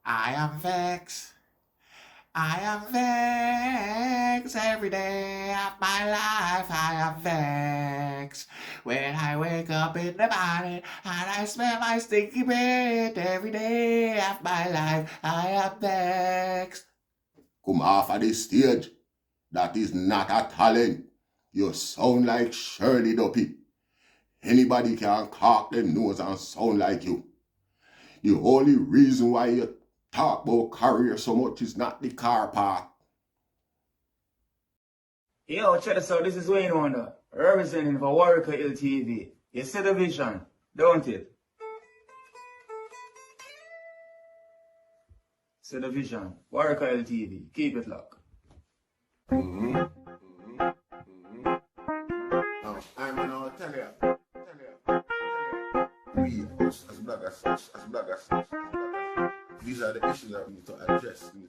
I am vexed. I am vexed every day of my life. I am vexed when I wake up in the morning and I smell my stinky breath every day of my life. I am vexed. Come off of the stage. That is not a talent. You sound like Shirley Duppy. Anybody can cock them nose and sound like you. The only reason why you talk about career so much is not the car part. Yo, check this out. This is Wayne Wonder, representing for Warwick Hill TV. You see the vision, don't it? See the vision. Warwick Hill TV. Keep it locked. I'm gonna tell you. We, as bloggers, these are the issues that we need to address. You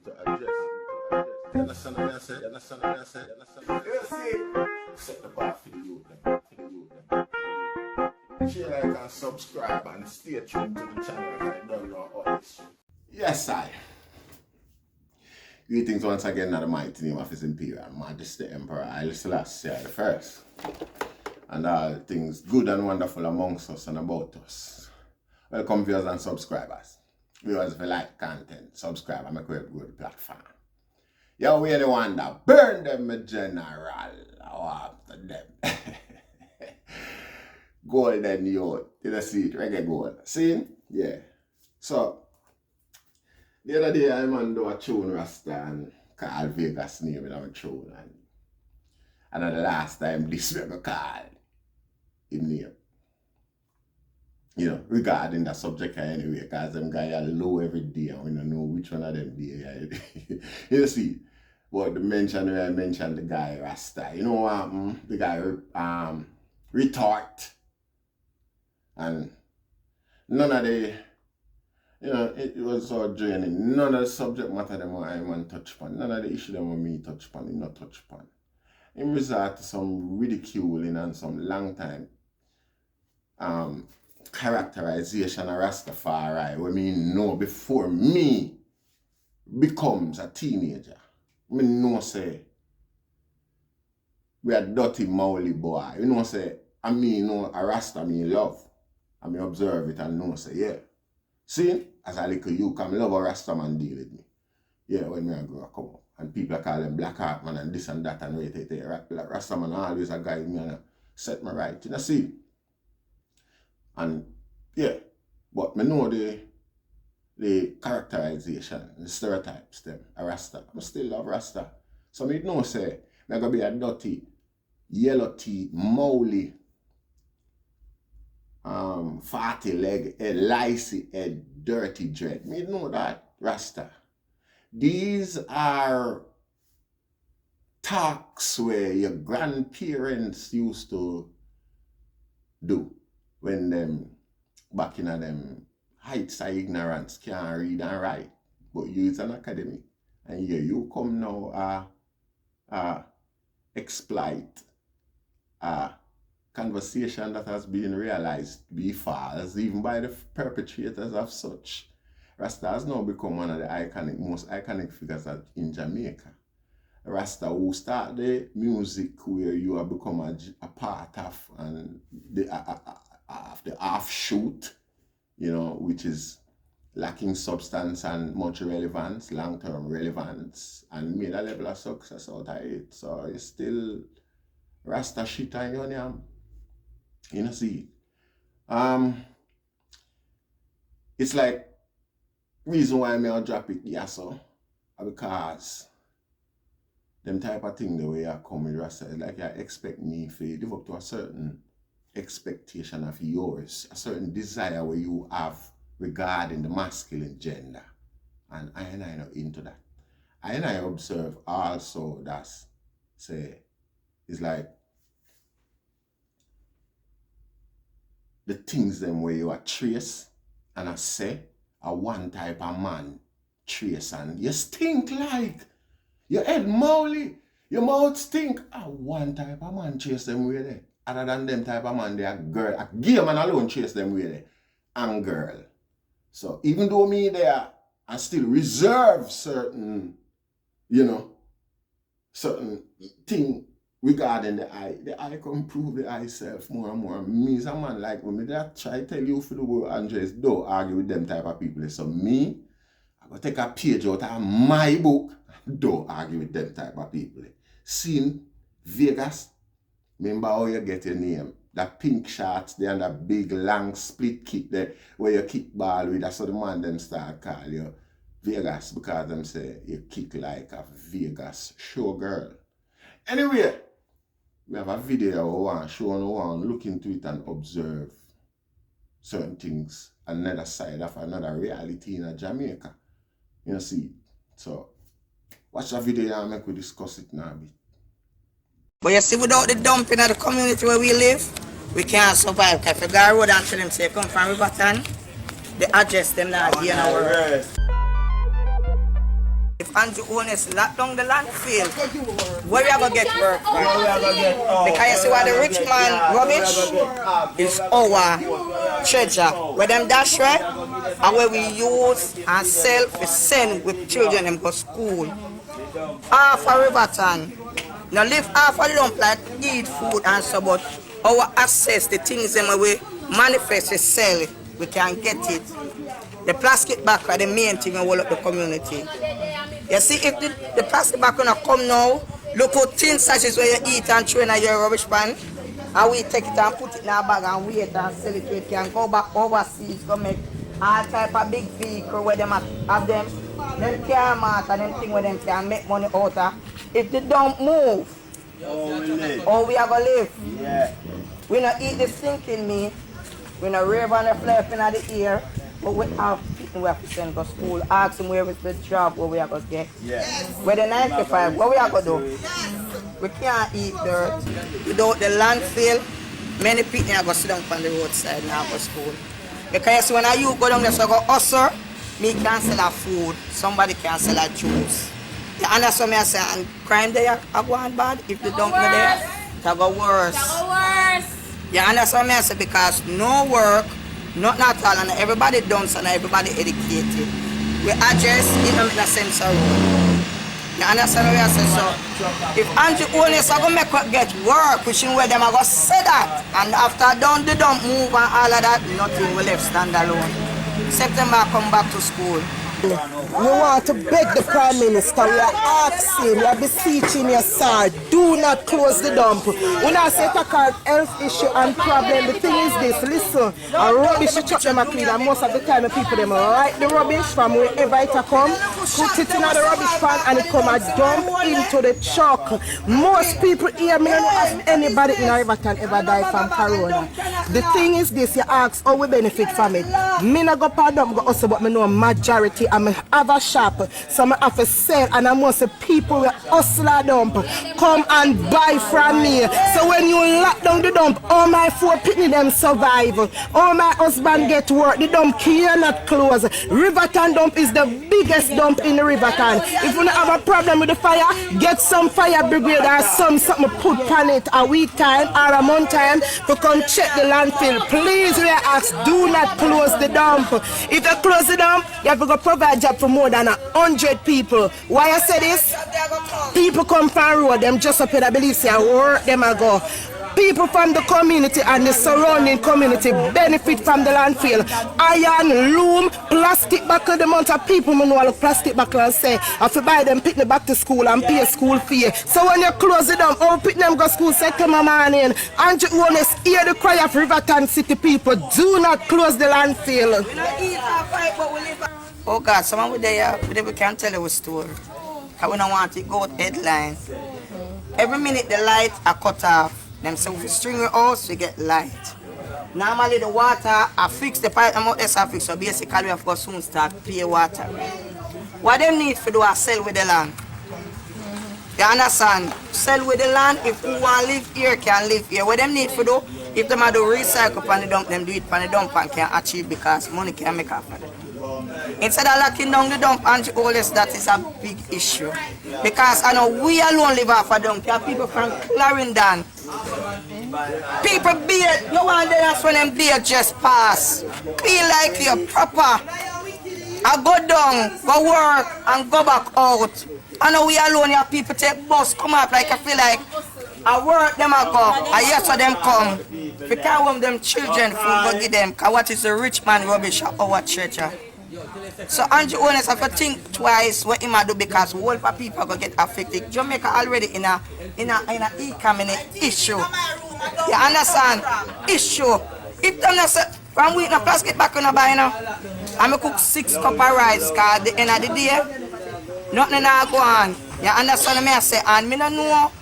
understand what I said? You see? Set the bar for the youth. Share, like, and subscribe and stay tuned to the channel if I don't know all this. Yes, I. Greetings once again in the mighty name of His Imperial Majesty Emperor Haile Selassie the First, and all things good and wonderful amongst us and about us. Welcome viewers and subscribers. Viewers, if you like content, subscribe and make a good platform. Yo, we the one that burn them, my general. After them. Golden youth. Did I see it? Reggae gold. See? Yeah. So, the other day, I man do a tune Rasta and call Vegas name in our tune. And the last time, this we call him name. You know, regarding the subject anyway, because them guys are low every day and we don't know which one of them day. You see, but I mentioned the guy Rasta. You know what? The guy retort. And none of the, you know, it was so draining. None of the subject matter them I man touch upon. None of the issue them me touch upon, he not touch upon. He resort to some ridiculing and some long time characterization of Rastafari, what me know before me becomes a teenager. Me know say we a dirty mouthy boy. You know say I mean know a Rasta me love. I me observe it and know say yeah. See, as a little you come love a Rasta man deal with me. Yeah, when me I grow up come up. And people call them black heart man and this and that and wait. Rasta man always a guide me and set me right. You know see? And yeah, but me know the characterization, the stereotypes them, a Rasta. I still love Rasta. So me know say, me gonna be a dirty, yellow teeth, moly, fatty leg, a licey, a dirty dread. Me know that, Rasta. These are talks where your grandparents used to do when them back in them heights of ignorance can't read and write. But you is an academy. And here you come now exploit a conversation that has been realized to be false, even by the perpetrators of such. Rasta has now become one of the most iconic figures in Jamaica. Rasta who start the music where you have become a part of and the offshoot, you know, which is lacking substance and much relevance, long-term relevance, and made a level of success out of it. So it's still Rasta shit and yam. You know, see. It's like reason why me I'll drop it, yeah, so because them type of thing the way I come with Rasta, like you expect me to live up to a certain expectation of yours, a certain desire where you have regarding the masculine gender. And I know into that. I observe also that say it's like the things them where you are trace and I say a one type of man trace and you stink like your head moly, your mouth stink. A one type of man chase them way there. Other than them type of man, they are girl. A gay man alone chase them way there. And girl. So even though me there and still reserve certain, certain thing regarding the eye. The eye can improve the eye self more and more. Me as a man like me that try to tell you for the world, Andres, don't argue with them type of people. So me, I go take a page out of my book, don't argue with them type of people. Seen Vegas, remember how you get your name? That pink shorts there and that big long split kick there where you kick ball with. That's how the man them start call you Vegas because them say you kick like a Vegas showgirl. Anyway, we have a video we want to show one, look into it and observe certain things, another side of another reality in Jamaica. You see, so watch the video and make we discuss it now a bit. But you see, without the dumping of the community where we live, we can't survive. Because if you go road and tell them, say, come from Riverton, they address them now again our work. If Andrew Honest lock down the landfill, where we are going to get work from? Because you see why the rich man rubbish is our treasure. Where them dash right, and where we use and sell, we send with children and go to school. Half of Riverton. Now live half a lump like eat food and so, but our access, the things them we manifest, we sell it, we can get it. The plastic bag are the main thing in all of the community. You see, if the plastic bag gonna come now, look how thin sachets where you eat and throw in your rubbish pan, and we take it and put it in a bag and wait and sell it, it can go back overseas, go make all type of big vehicle where them have them car mart and them thing where them can make money out of. If they don't move, how we are going to live? Yeah. We don't eat the stinking meat, we don't rave on the flap in the ear, but we have people we have to send to school, ask them where is the job, where we are going to get. Yes. Where the 95, what we are going to do? Yes. We can't eat dirt. Without the landfill, many people are going to sit down on the roadside now go to school. Because when you go down there, so go hustle, me can sell a food, somebody can sell a juice. You understand me? I say, and crime there are going bad. If they don't go there, it go worse. You understand me? I say, because no work, not at all, and everybody done and everybody educated. We address, it don't make no sense at all. You understand me? I say, so, if Andrew Honest are going to get work, which is where them are going to say that, and after done, they don't move and all of that, nothing will left stand alone. September, come back to school. We want to beg the Prime Minister, we are asking, we are beseeching you, sir, do not close the dump. When I say it's a health issue and problem, the thing is this, listen, a rubbish you chuck them a clean, and most of the time the people them write the rubbish from wherever it come, put it in the rubbish pan and it come and dump into the truck. Most people here, me don't ask anybody in Riverton ever die from corona. The thing is this, you ask how we benefit from it. Me not go per dump, go also, but me know a majority. I have a shop, so I have to sell, and I must say people will hustle a dump, come and buy from me. So when you lock down the dump, all my 4 pitney them survive, all my husband get work, the dump cannot close. Riverton dump is the biggest dump in the Riverton. If you don't have a problem with the fire, get some fire brigade or something put on it a week time or a month time to come check the landfill. Please, we ask, do not close the dump. If you close the dump, you have to go provide job for more than 100 people. Why I say this? People come from road, them just up here, I believe, say, work them a go. People from the community and the surrounding community benefit from the landfill. Iron, loom, plastic buckle, the amount of people who know plastic buckle and say, I have to buy them, pick them back to school and pay school fee. So when you close it down, all pick them go to school, say, come on, man, Andrew Honest, hear the cry of Riverton City people, do not close the landfill. Oh God, someone with there, we can tell you a story. Because we don't want to go with headlines. Every minute the lights are cut off. Them say if we string it out, we get light. Normally the water, I fix the pipe, I'm not fix, so basically we have to soon start pay water. What them need to do is sell with the land. You understand? Sell with the land, if who want to live here, can live here. What them need to do, if them do recycle on the dump, them do it on the dump and can achieve because money can make up for them. Instead of locking down the dump and all that is a big issue. Because I know we alone live off a dump. You have people from Clarendon. People beard, you want to dance when them beard just pass. Be like you're proper. I go down, go work, and go back out. I know we alone here, people take bus, come up like I feel like I work them I go, I yes of them come. If you can't want them children, food go give them, cause what is the rich man rubbish at our church? So Andrew Owens have to think twice what he might do because whole of people go get affected. Jamaica already in a economic issue. You understand? Issue. If them not say, from week na plastic back on a buy now, I'm cook 6 cup of rice cause at the end of the day, nothing na go on. You understand me I say? And me don't know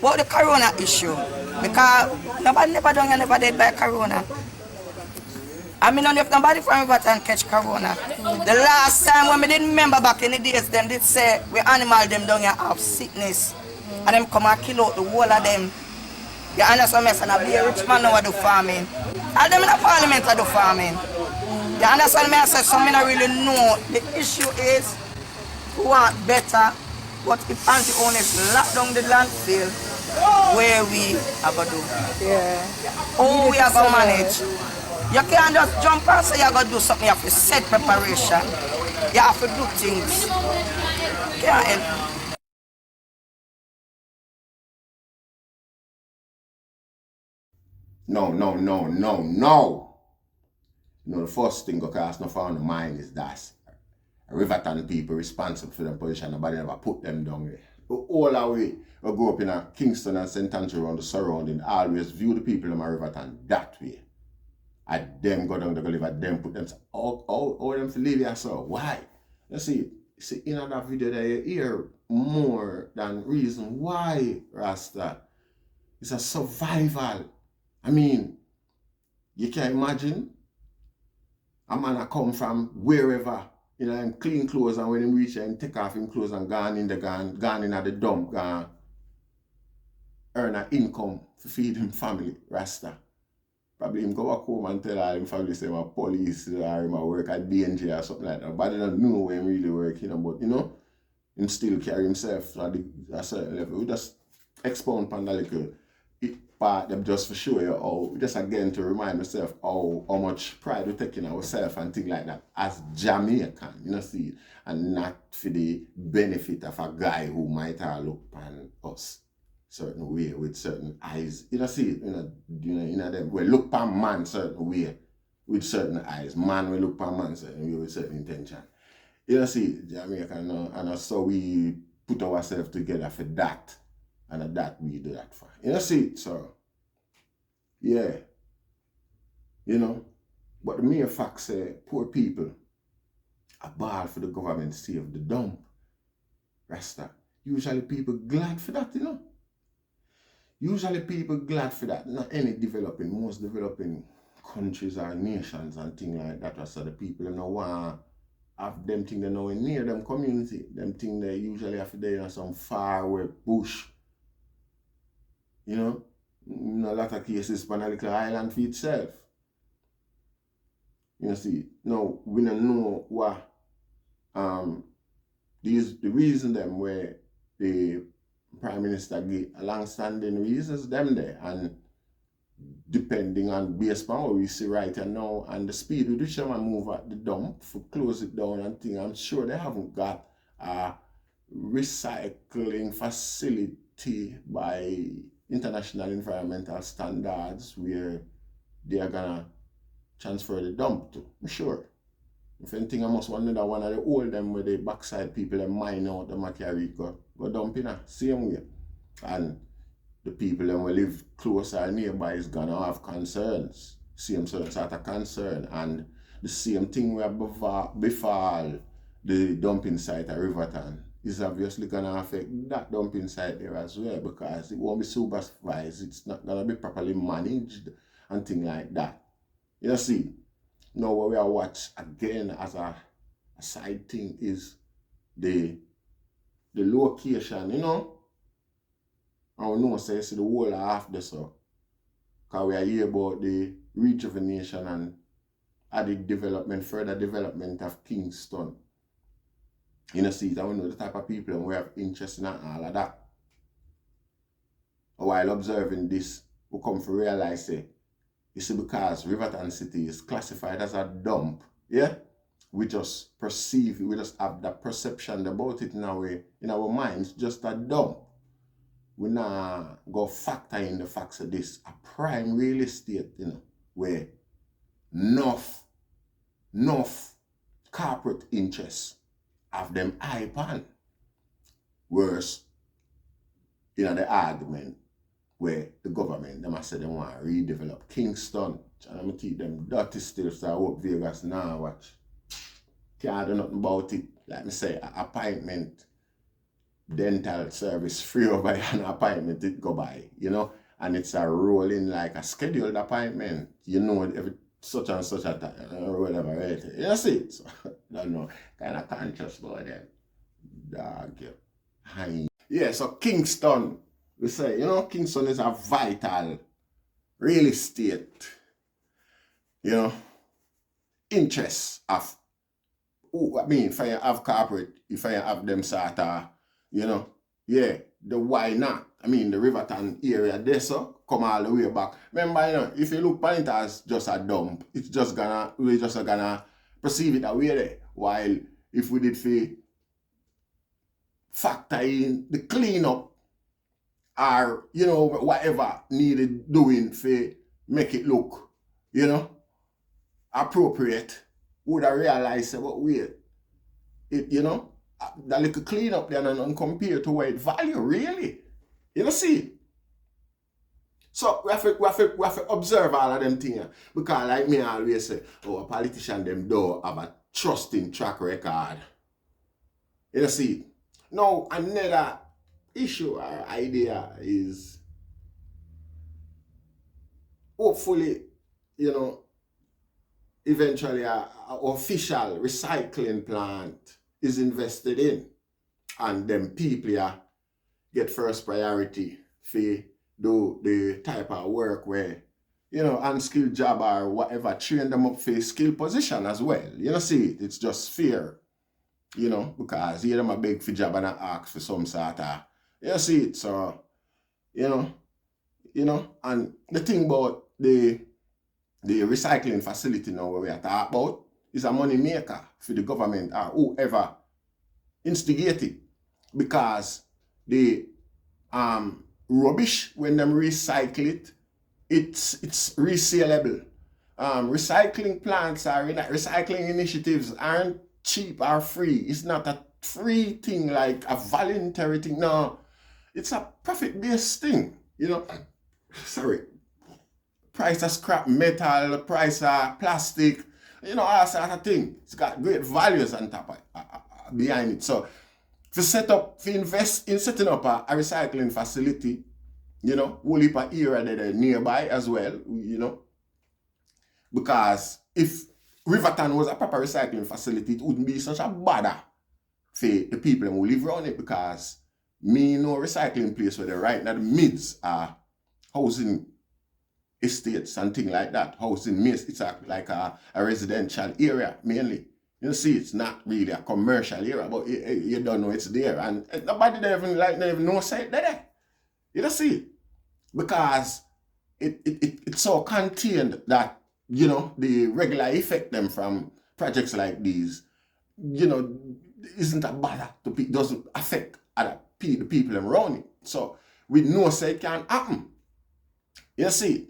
what the corona issue. Because nobody never done and never dead by corona. I mean, if nobody from Riverton catch corona. The last time when we didn't remember back in the days, them did say we animal them down here have sickness. And them come and kill out the whole of them. You understand me? And be a rich man now do farming. And them in the parliament do farming. You understand me? I said, so I don't really know. The issue is we want better. But if anti-owners lock down the landfill, where we are going to do? Yeah. How we are going to manage? You can't just jump and say you're going to do something. You have to set preparation. You have to do things. You can't help. No. No, the first thing that cross no found the mind is that Riverton people responsible for them position. Nobody never put them down there. All our way, we grew up in a Kingston and St. Andrew around the surrounding, always view the people in my Riverton that way. At them go down, they go live at them, put them, all them to live here, so why? You see in that video that you hear more than reason why, Rasta. It's a survival. I mean, you can imagine a man that come from wherever, in clean clothes, and when he reach there, he take off his clothes and gone in at the dump, gone earn an income to feed him family, Rasta. Probably him go back home and tell all him family say my police or him work at danger or something like that. But they don't know where him really work, but him still carry himself at a certain level. We just expound upon that little part them just for show you how, just again to remind myself how much pride we take in ourselves and things like that as Jamaican, see, and not for the benefit of a guy who might have look upon us certain way with certain eyes. See, them we look upon man certain way with certain eyes. Man we look upon man certain way with certain intention. See, Jamaican, and so we put ourselves together for that. And that we do that for. See, so yeah. But the mere fact say poor people are bad for the government to save the dump. Rasta. Usually people glad for that, Usually people glad for that. Not any most developing countries or nations and things like that. So the people don't want to have them thing they know near them community. Them thing they usually have to do in some far away bush. In a lot of cases, on a little island for itself. See, now we don't know what the reason them where the Prime Minister get a long-standing reasons them there, and depending on based on what we see right now and the speed with which they move at the dump for close it down and things, I'm sure they haven't got a recycling facility by international environmental standards where they are gonna transfer the dump to. I'm sure. If anything, I must wonder that one of the old them where the backside people they mine out the carry go dump in a same way. And the people that will live closer and nearby is gonna have concerns. Same sort of concern. And the same thing where befall the dumping site at Riverton is obviously gonna affect that dumping site there as well, because it won't be supervised, it's not gonna be properly managed and things like that. See, now what we are watch again as a side thing is the location, and we know say the whole half this so. Because we are here about the rejuvenation and added development, further development of Kingston. See, and we know the type of people and we have interest in all of that. While observing this, we come to realize, because Riverton City is classified as a dump, yeah? we just perceive, we just have that perception about it in our minds, just a dump. We now go factor in the facts of this, a prime real estate, where enough corporate interests have them hype on. Worse, the argument where the government, them say they want to redevelop Kingston, and I'm going to keep them dirty still, so I hope Vegas now watch. Can't do nothing about it. Like me say, an appointment, dental service free over an appointment it go by, and it's a rolling like a scheduled appointment, every such and such a time, or whatever, right? You see it? So, I don't know, kind of conscious about that. Dog, yeah. Yeah, so Kingston, we say, Kingston is a vital real estate, interest of, if I have corporate, if I have them sort of, the why not? The Riverton area there, so come all the way back. Remember, if you look at it as just a dump, we're just gonna perceive it away there. While if we did factor in the cleanup or, whatever needed doing for make it look, appropriate, would I realize about wait, that little cleanup there and compared to what it value, really. See? So we have to observe all of them things. Because like me always say, a politician them don't have a trusting track record. See? Now another issue or idea is hopefully, eventually a official recycling plant is invested in, and them people get first priority for do the type of work where, unskilled job or whatever, train them up for skill position as well. See, it's just fair, because them a beg for job and a ask for some sort of, see it, so, and the thing about the recycling facility now where we are talking about is a money maker for the government or whoever instigated, because the rubbish, when them recycle it, it's resaleable. Recycling plants or recycling initiatives aren't cheap or free. It's not a free thing like a voluntary thing. No, it's a profit-based thing. Sorry. Price of scrap metal, price of plastic, all sort of thing. It's got great values on top of behind it. So, to invest in setting up a recycling facility, whole heap of area there nearby as well, because if Riverton was a proper recycling facility, it wouldn't be such a bother for the people who live around it, because me know recycling place where they're right in the midst are housing estates and things like that. Housing, it's like a residential area mainly. See, it's not really a commercial area, but you don't know it's there. And nobody never even knows it's there. See, because it's so contained that, the regular effect them from projects like these, isn't a bother to people, doesn't affect the people around it. So we know it can happen. See,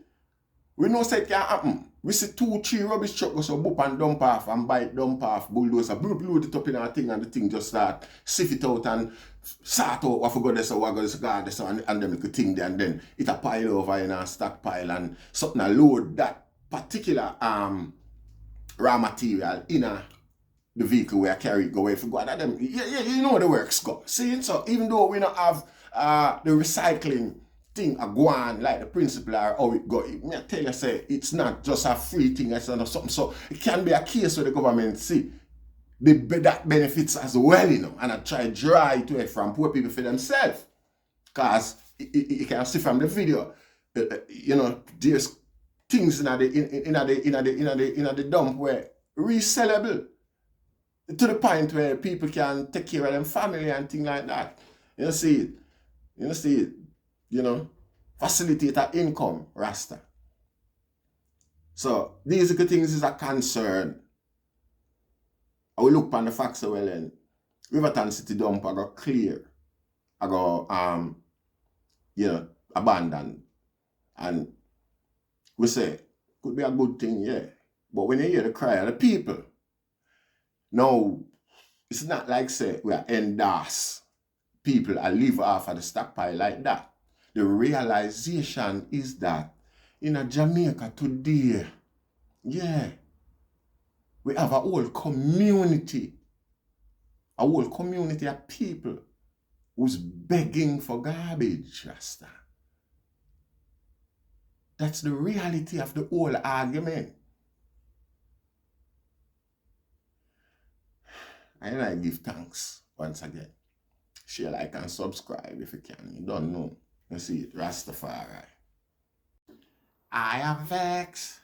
we know it can happen. We see 2-3 rubbish trucks go so boop and dump off and bite, dump off, bulldozer, blow it up in our thing, and the thing just start sift it out and sort out what forgot this or what got this guard this and them little thing there, and then it a pile over in a stockpile and something a load that particular raw material in the vehicle where I carry it go away. If you go at them, you know the works go. See, so even though we don't have the recycling thing a go on like the principle or how it go, I tell you, say it's not just a free thing, it's not something. So it can be a case where the government see that benefits as well, and I try draw it away from poor people for themselves. Because you can see from the video, there's things in the dump where resellable to the point where people can take care of them family and things like that. See it. Facilitate our income, Rasta. So these are the things is a concern. I will look on the facts so well then. Riverton City dump I got clear. I got abandoned. And we say, could be a good thing, yeah. But when you hear the cry of the people, no, it's not like say we are endorse people and live off of the stockpile like that. The realization is that in Jamaica today, yeah, we have a whole community of people who's begging for garbage, Rasta. That's the reality of the whole argument. And I give thanks once again. Share, like, and subscribe if you can. You don't know. You see it, Rastafari. I am vexed.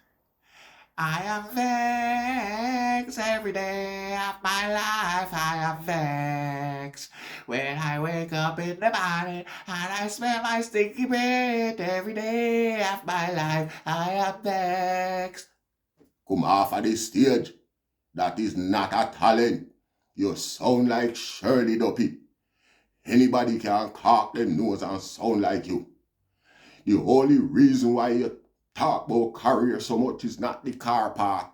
I am vexed every day of my life. I am vexed when I wake up in the morning and I smell my stinky breath every day of my life. I am vexed. Come off of this stage. That is not a talent. You sound like Shirley Duppy. Anybody can cock them nose and sound like you. The only reason why you talk about career so much is not the car part.